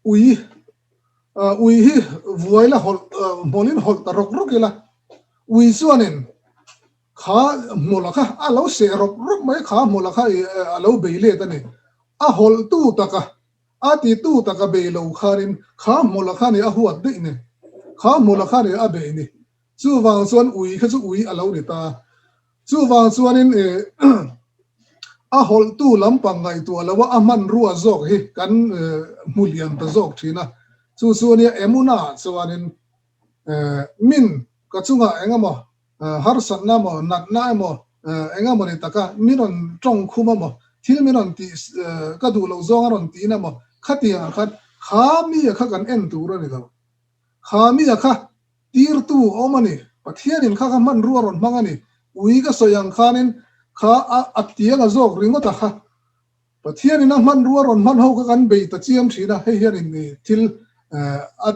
อุยฮีวัวละหอมอลินหอตรกรุกละอุยส่วนนึงข้ามูลค่าเราเสียรกไม่ข้ามูลค่าเราเบลเล่ตันนี่หอลตู้ตะกะตีตู้ตะกะเบลเราข้านินข้ามูลค่านี่หัวดินี่ข้ามูลค่านี่เบนี่จู่วางส่วนอุยคือจู่อุยเราเนี่ยตาจู่วางส่วนนี้หอลตู้ลำปังไงตัวแล้วว่ามันรัวจอกเฮกันมูลยันตะจอกทีนะส่วนนี้มุนาส่วนนี้มินก็จุงเองมั้งฮาร์สันน่ะมั้งนัดน่ะมั้งเองมั้งนี่ตะกะมินอนจงคุมามั้งที่มินอนที่ก็ดูเราจงอารมณ์ที่น่ะมั้งขัดยังขัดข้ามีข้ากันเอ็นตัวเราเนี่ยข้ามีข้าตีร์ตัวเอามันนี่ปัจเจียนข้ากันมันรัวร้อนมังนี่อุ้ยก็สยังข้านี่ข้าอัดเตียงจอกริงก็ตะข้าปัจเจียนนั่งมันรัวร้อนมันเขาก็กันเบยตะเจียมชีนะให้เฮียนี่ทิล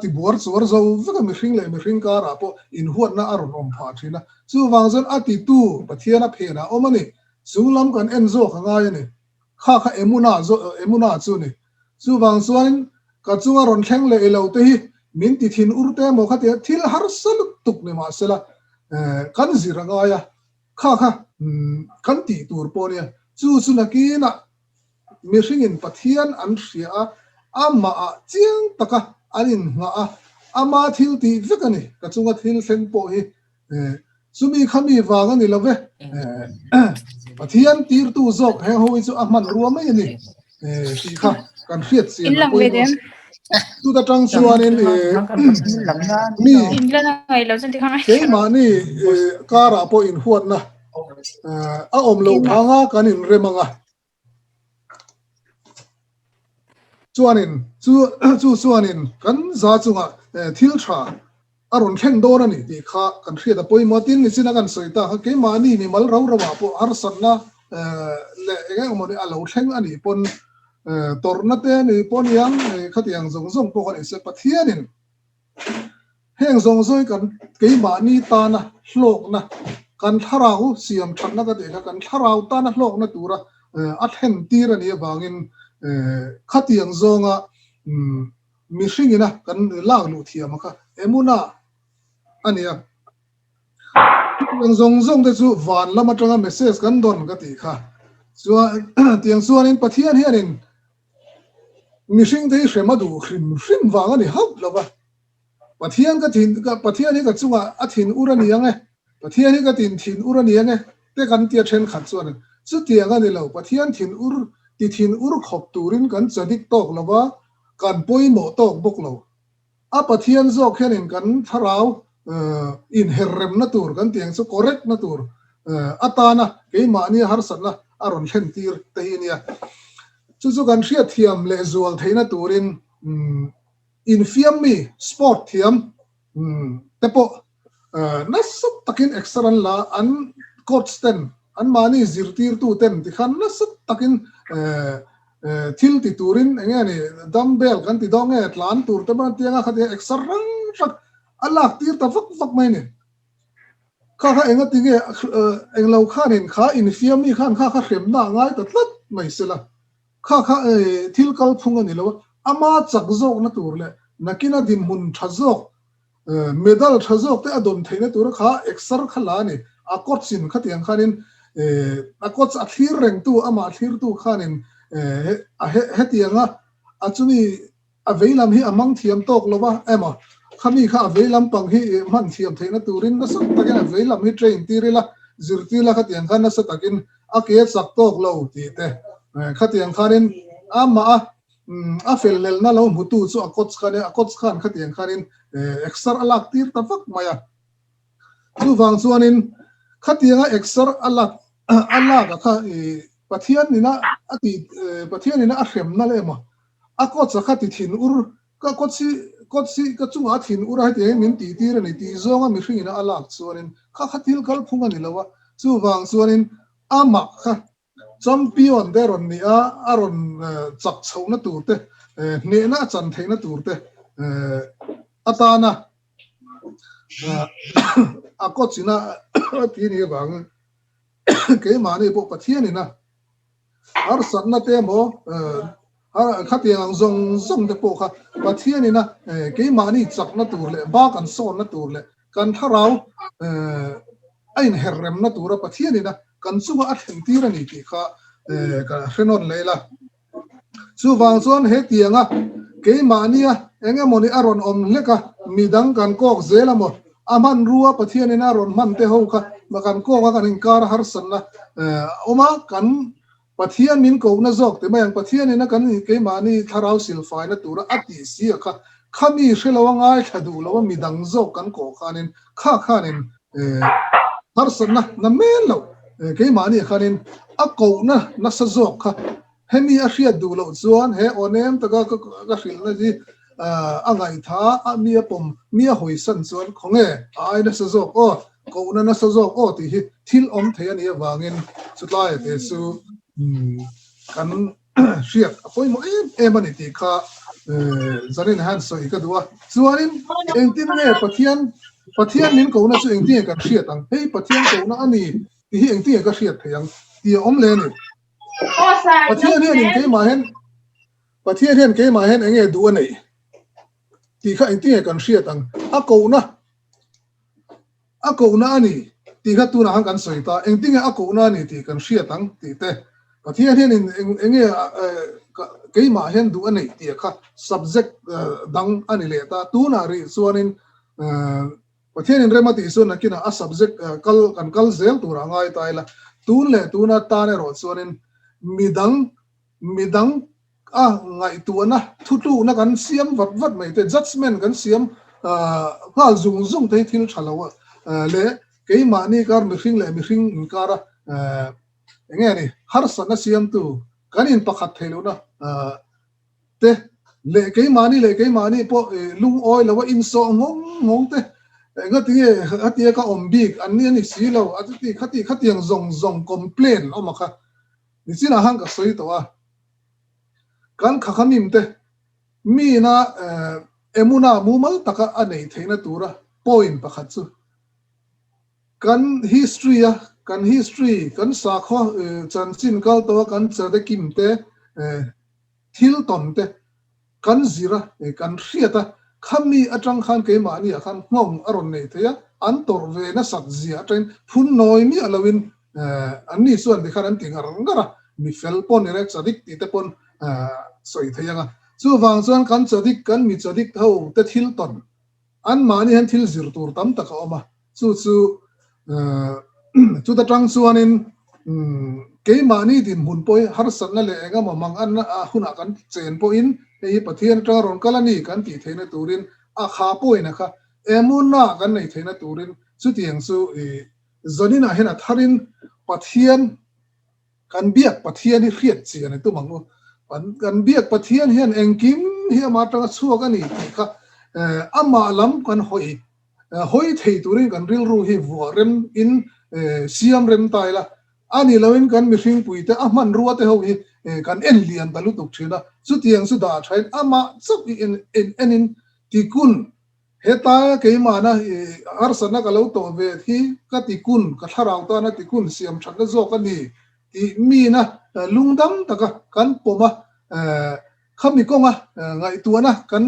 ที่บัวสวรรค์จะก็ไม่ฟิงเลยไม่ฟิงการะพออินหัวน่าอารมณ์อมพาชีนะจู่วางจนที่ตู้ปัจเจียนเพนะโอ้มันนี่จู่ลำกันเอ็นโซข้างไงนี่ข้าเอมุนาจู่นี่จู่วางส่วนก็จู่อารมณ์แข็งเลยเราเตะมินติทินอุรเตมขัดที่ละฮาร์สลุตุกเนี่ยมาเสละกันสิรังไงข้ากันตีตัวปอเนี่ยจู่สุนักีนะไม่ฟิงปัจเจียนอันเสียมาเจียงตะกะอันนี้มาทิลตีฟิกันนี่ก็จุงทิลเซนโปฮีสุมีขมีวากันนี่ละเว้ปัจเจียนตีร์ตู้จอกแห่งหัวจู่มันรัวไม่นี่ตีค่ะกันเฟียดเสียงตู้ตะจังส่วนนี้มีเกี่ยมานี่การะปออินหัวนะอมโลกางากันอินเรมังส่วนนี้ส่วนนี้กันจะจุงทิลชาอารมณ์แข็งโดนนี่ที่ข้ากันเรียกแต่ปอยมาตินนี่สินะกันสวยตาเกี่ยมานี่มีมัลเราว่าพอฮาร์สันนะ le enge mo ni alo thleng ani pon torna te ni pon yang khatiang zong zong po kan se pathianin heng zong zoi kan keima ni ta na hlok na kan tharau siam thanna ka de kan tharau ta na hlok na tura a then tir ani bangin khatiang zonga mi hringina kan lag lu thiam kha emuna ania zong zong de chu van lama tanga message kan don ka ti kha chuan tiang chuan in pathian hianin mi hring te hrema du hrim wang ani hau lova pathian ka thin ka pathian hi ka chunga a thin urani ange pathian hi ka thin urani ange te kan tia then khat chuan chu tianga ni lo pathian thin ur khop turin kan chadik tok lova kan poimo tok bok lo a pathian zok hianin kan tharau in herrem na tur kan tiang chu correct na tur atana keima ni har sanna aron thlen tir te hinia chu kan hriat thiam le zual theina turin in fiam mi sport thiam tepo nasat takin extra la an coach ten an mani zirtir tu ten ti khan nasat takin thil ti turin enge ni dumbbell kan ti dong e tlan tur te ban tianga khati extra rang rak alak tir ta vak mai ni kha enga tinge englo khanin kha in fiam mi khan kha hrem na ngai ta tlat mai sela kha thil kal phunga ni lo ama chak zok na tur le nakina din mun thazok medal thazok te adom theina tur kha exer khala ni a coach sin khatiang khanin a coach a thir reng tu ama thir tu khanin a hetianga achumi a veilam hi amang thiam tok lova ema khami kha veilam pang hi man thiam theina turin na sak takin a veilam hi train tirila zirtila khatiang khan na sa takin a ke sak tok lo ti te khatiang khanin ama a fel lel na lo mutu chu a coach khan khatiang khanin extra alak tir ta vak maya chu wang chuanin khatianga extra alak kha pathian nina ati pathian nina a hrem na le ma a coach khati thin ur ka coach ka chunga thin ur ha te min ti tir ni ti zonga mi hringina alak chuanin kha khatil kal phunga ni lawa chu wang chuanin ama kha champion deron ni aron chak chhona turte ne na chan theina turte atana a coachina ti ni bang ke mani bo pathian ina ar sanna te mo khatiang zong te po kha pathian ina ke mani chakna turle ba kan son na turle kan tharau ain herrem na tura pathian ina kan chunga a thleng tir ani ti kha ka hrenon leila chu wang chuan he tianga ke mania enge moni aron om leka midang kan kok zelamo aman ruwa pathian ina ron man te ho kha makan ko ka kan inkar har sanna oma kan pathian min ko na zok te mayang pathian ina kan ke mani tharau silfai na tura ati si kha khami hrilawanga thadu lawa midang zok kan ko khanin khanin har sanna na melo ke mani khanin a ko na sa zok kha hemi a hriat du lo chuan he onem taka ka hril na ji angai tha a mia pom mia hoi san chuan khonge ai na sa zok o ko na sa zok o ti hi thil om the ani wangin chutlai te su kan hriat apoi mo em ani ti kha zarin han so i ka duwa chuanin engtin nge pathian min ko na chu engtin ka hriat ang hei pathian ko na ani ti hi engtin ka hriat theyang ti om le ni pathian hian ke ma hen enge du nei ti kha engtin kan hriat ang a ko na ani ti kha tu na hang kan soita engtin a ko na ni ti kan hriat ang ti te pathian hian enge ke ma hen du nei ti kha subject dang ani le ta tu na ri chuanin pathian in remati so na kina a subject kal zel tu ra ngai taila tun le tuna ta ne ro chuanin midang a ngai tu na thutu na kan siam vat mai te judgment kan siam ka zung te thil thalawa le ke mani kar mi hring kara enge ni har sana siam tu kanin pakhat theluna te le ke mani po lung oi lawa in so ngong te ngatinge atia ka ombik anni ani silo ati khati ang zong complain omaka นี่สินะหังก็สวยตัวกันข้าขมิมเตมีนะเอมุนามูมัลตะกะอันไหนเทนะตัวระ point ประคัตสุกัน history กัน history กันสาขาจันสินกัลตัวกันจะได้กิมเตทิลตันเตกันจีระกันเรียตขมีอัจฉริยะเกมานี่ขันงงอารมณ์เนี่ยเทียอันตัวเวนัสักจีอาจารย์พุ่นน้อยมีอะไรวินอันนี้ส่วนที่ขันติงอารมณ์ก็ระมีเฟลปอนเนี่ยสดิกติเตปอนสวยเทียงอ่ะส่วนบางส่วนกันสดิกกันมีสดิกเท่าเตทิลตันอันมานี่ฮันทิลจิรตูร์ตั้มตะเขาออกมาสู้จุดตั้งส่วนนึงเกมานี่ดินหุ่นปอยฮาร์สันนั่นแหละก็มามังอันหุ่นกันเจนปอยน์ไอ้ปะเทียนจารอนกัลนี่กันที่เทนตูรินขาปอยนะคะเอมุนน่ากันในเทนตูรินสุดที่ยังสู้จนิน่าเห็นทารินปะเทียนกันเบียกปะเทียนนี่เรียดเสียในตัวมังว่ากันเบียกปะเทียนเห็นเองกิมเฮียมาตั้งสู้กันนี่ค่ะอามาล้ำกันหอยเทตูรินกันเรียลรู้ให้วัวเรมอินเซียมเรมตายละอันนี้เราเห็นกันมีสิ่งปุยแต่มันรู้ว่าแต่เขากันเอ็นเลียนตลุตุกเชื่อสุดที่ยังสุดาใช้มาสักอินที่คุณเฮตาเกี่ยมานะอาร์สันนักเราตัวเวทีก็ที่คุณก็ทาราวตานะที่คุณเสียมฉันก็โจกันนี่ที่มีนะลุงดำตะกันปมข้ามีก็มาไงตัวนะกัน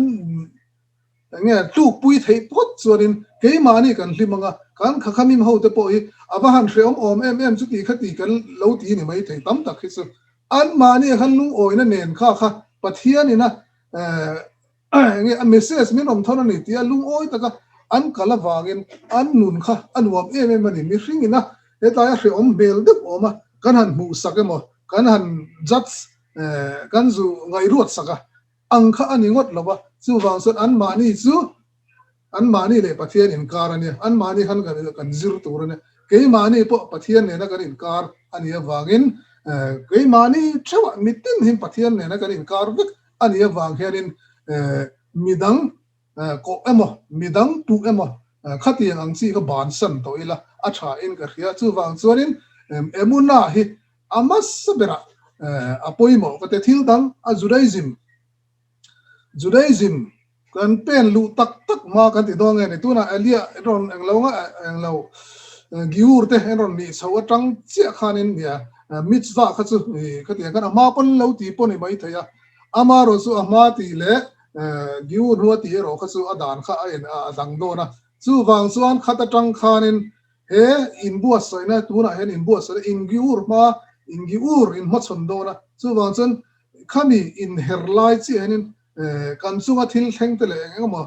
เนี่ยลูกปุยไทยพดส่วนนี้เกี่ยมานี่กันที่มังกันข้ามีมาหัวแต่ปอยอาบ้านเชื่อมสุดที่ขัดตีกันเล่าตีนี่ไม่ไทยตั้มตะคิดสุดอันมานี่ขันลุงโอยนั่นเองค่ะปะเทียนี่นะเนี่ยเมสเซจมีนมเท่านั้นนี่ที่ลุงโอยแต่ก็อันกะละวากินอันนุนค่ะอันวามมันนี่มีสิ่งนะเดี๋ยวตายเชื่อมเบลดึกออกมากันหันมูสักมั้งกันหันจัดกันจู่ไงรวดสักอังค่ะอันนี้งดหรอวะจู่บางส่วนอันมานี่จู่อันมานี่เลยปะเทียนอินการเนี่ยอันมานี่ขันกันจิรตัวเนี่ยเกี่ยมานี่พวกปะเทียนเนี่ยนะกันอินการอันนี้วากินเกี่ยมานี่เชื่อว่ามิตรหิมปะเทียนเนี่ยนะกันอินการวิกอันนี้วางเฮียนินมีดังก็มีดังตุขัดยังอังซีก็บานสันตัวอีละอาชาอินก็เฮียจู่วางส่วนนี้มุนน่าฮิอามัสเบระอภัยโมก็แต่ทิลดังจูดาอิซึมกันเป็นลูตักมากันติดตัวไงในตัวน่ะเอลียรอนเรากิวร์เตะรอนนี่สาวจังเสียขานินเนี่ยมิตรว่าขัดสู้ขัดยังกันมาปนเราตีปนไม่เทียอามาโรสุอามาตีเล่กิวร์หัวตีเราขัดสู้อดานข้าเอ็นดังโดนะสู้ฟังส่วนขัดจังขานินเฮอินบัวสวยนะตัวน่ะเห็นอินบัวสวยอินกิวร์มาอินกิวร์อินมัดสนโดนะสู้ฟังส่วนข้ามีอินเฮอร์ไลท์ที่เห็นกันสุงทิลแข่งแต่ละอย่างก็มา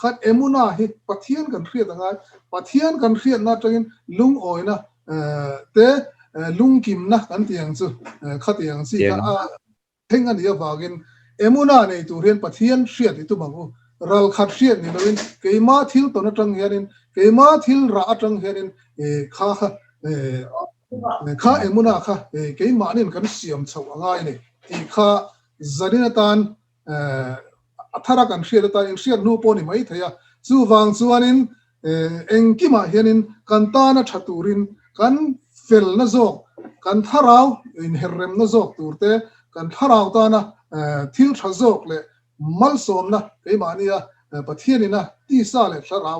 ขัดเอมุนาฮิปะเทียนกันเครียดต่างกันปะเทียนกันเครียดน่าจะกินลุงโอยนะแต่ลุงกิมนะกันที่ยังสุขัดที่ยังสิกันเท่งกันเดียวว่ากินเอมุนาในตัวเรียนปะเทียนเครียดที่ตัวมังกูรัลขัดเครียดนี่เราเห็นเกี่ยมาทิลตัวนั้นจังเฮียนินเกี่ยมาทิลราจังเฮียนินข้าเอมุนาข้าเกี่ยมานี่กันเสียมชาวง่ายนี่ข้าจะดินตันถ้าเรากันเชียร์ตาเชียร์นูปนี่ไม่เทียสู้ฟังส่วนนี้เองกิมาเห็นกันตานะชัตุรินกันเฟลนะโจกกันท่าเราอินเฮเรมนะโจกตัวเตกันท่าเราตานะทิลชะโจกเลยมัลสมนะไอ้มานี่ปะเทียนี่นะที่ซาเลยท่าเรา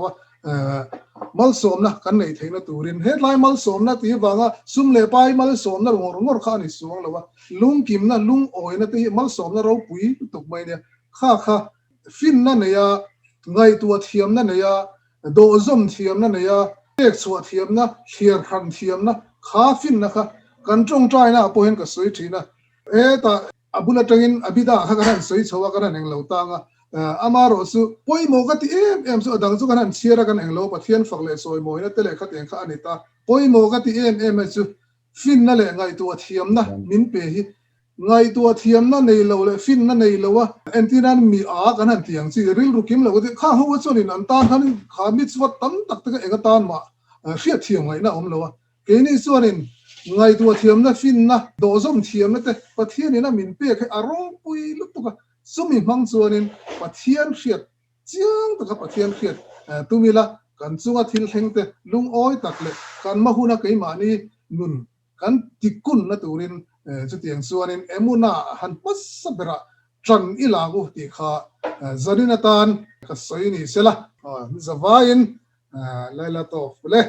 มัลสมนะกันในเทนะตัวรินเฮดไลมัลสมนะที่ว่าซุ่มเล่ไปมัลสมนะงอข้านี่สวงแล้วว่าลุงกิมนะลุงโอยนะที่มัลสมนะเราปุยตุกไม่เนี่ยข้าฟินนั่นเนี่ยไงตัวเทียมนั่นเนี่ยโดซอมเทียมนั่นเนี่ยเด็กสวดเทียมนะเชียร์คันเทียมนะข้าฟินนะคะกันจงใจนะพอเห็นก็สวยทีนะแต่อบุลจังอินอบิดาข้ากันสวยชัวกันเองเราตังอามาโรสุพอยโมกัติสุดังสุกันเชียร์กันเองเราปะเทียนฝักเลยสวยโมยนะเตะเลยขัดเองข้าอันนี้ตาพอยโมกัติสุฟินนั่นแหละไงตัวเทียมนะมินเปย์ไงตัวเทียมนั่นในเราเลยฟินนั่นในเราว่าเอ็นที่นั่นมีกันนั่นเทียงสิริลรุกิมเราก็ที่ข้าหัวส่วนนี้นั่นตานท่านข้ามิสวัตตั้มตักตะก็เอกตานมาเสียเทียงไงนะเราว่าเกนี่ส่วนนี้ไงตัวเทียมนั่นฟินนะโดซอมเทียมนั่นแต่ประเทศนี้นะมินเปียกอารมณ์ปุยลุกตุกะสมิมังส่วนนี้ประเทศเสียเจียงตะกับประเทศเสียตุมิละกันสุงทิลเฮงแต่ลุงอ้อยตักเลยกันมาหุนักไอ้มานี่นุนกันติกุนนะตัวนี้ จุดอย่างส่วนนี้เอมุนาหันปัสสเบระจันอิลากุติข้าจารินตันก็สวยนี่เสละจะวายินไลลาโตฟเลย